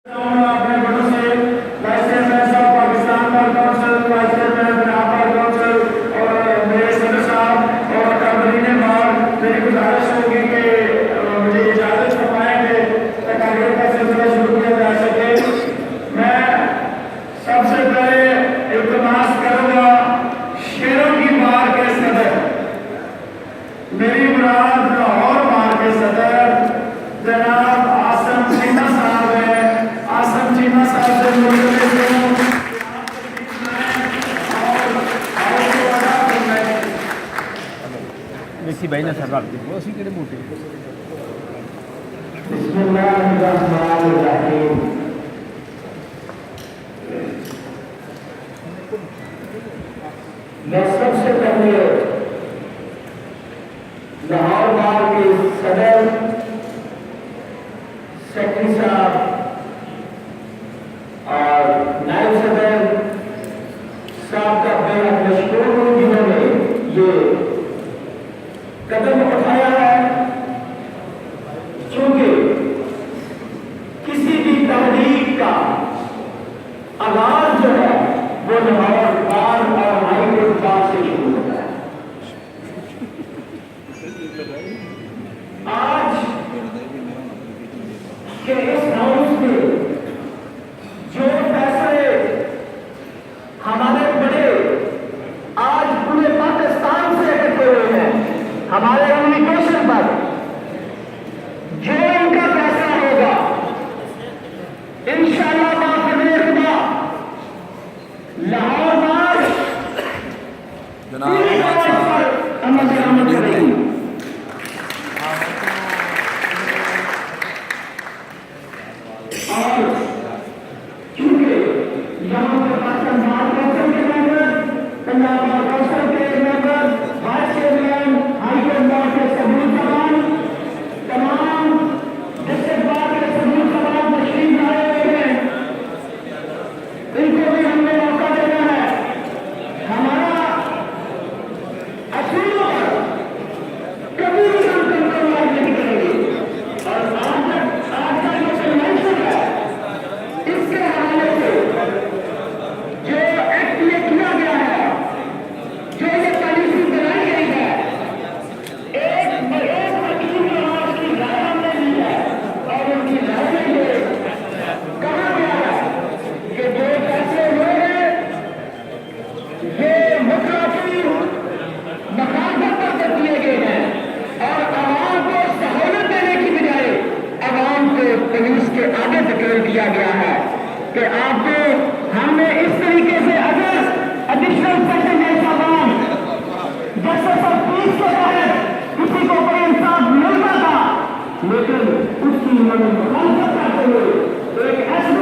اپنے بڑوں سے وائس چیئرمین صاحب Pakistan bar council, vice chairman Punjab bar council اور میرے صدر صاحب اور کابلین بار، میری گزارش ہوگی کہ مجھے اجازت فرمائیں کہ تقاریر کا سلسلہ شروع کیا جا سکے۔ میں سب سے پہلے التماس کروں گا شیروں کی بار کے صدر، میری مراد لاہور بار کے صدر جناب آسم چیمہ صاحب ہیں۔ آسم چیمہ صاحب سے ملتمس ہوں ویسی بھائی نے سر رکھ دی وہ اسی کہڑے موٹے۔ بسم اللہ الرحمن الرحیم۔ میں سب سے پہلے لاہور بار کے صدر سیکرٹری صاحب اور نائب صدر صاحب کا بے حد مشکور ہوں جنہوں نے یہ قدم اٹھایا ہے، چونکہ کسی بھی تحریک کا آغاز جو ہے وہ لاہور بار اور ہائی کورٹ بار سے شروع ہوتا ہے۔ آج کہ اس ہاؤس میں جو فیصلے ہمارے بڑے آج پورے پاکستان سے اکٹھے ہوئے ہیں، ہمارے کمیونیکیشن پر جو ان کا فیصلہ ہوگا انشاءاللہ باقی خدا لاہور بار پوری طرح پر عمل کرے گی۔ اور چونکہ یہاں پر پاکستان بار کونسل کے ممبر، پنجاب بار کونسل کے member, vice chairman, high court bar کے ثبوت زبان، تمام ڈسٹرکٹ بار کے ثبوت زبان تشریف لائے ہوئے ہیں، ان کو بھی ہم نے موقع دینا ہے۔ ہمارا اصولوں پر کبھی بھی ہم کمپرومائز نہیں کریں گے، اور آج کا جو کنونشن ہے اس کے حوالے سے جو ایکٹ یہ کیا گیا ہے، جو یہ پالیسی بنائی گئی ہے، ایک وکیل کے آواز کی رائے ہم نے لی ہے، اور ان کی رائے میں یہ کہا گیا ہے کہ جو فیصلے ہوئے ہیں یہ مطلع کی مخالفت پر دیے گئے ہیں، اور عوام کو سہولت دینے کی بجائے عوام کو پولیس کے آگے دھکیل دیا گیا ہے کہ آپ کو ہم نے اس طریقے سے اگر ایڈیشنل سیشن احتساب جسٹس آف پیس کے تحت کسی کو کوئی انصاف ملتا تھا، لیکن اس کی انہوں نے مخالفت کرتے ہوئے ایک ایسے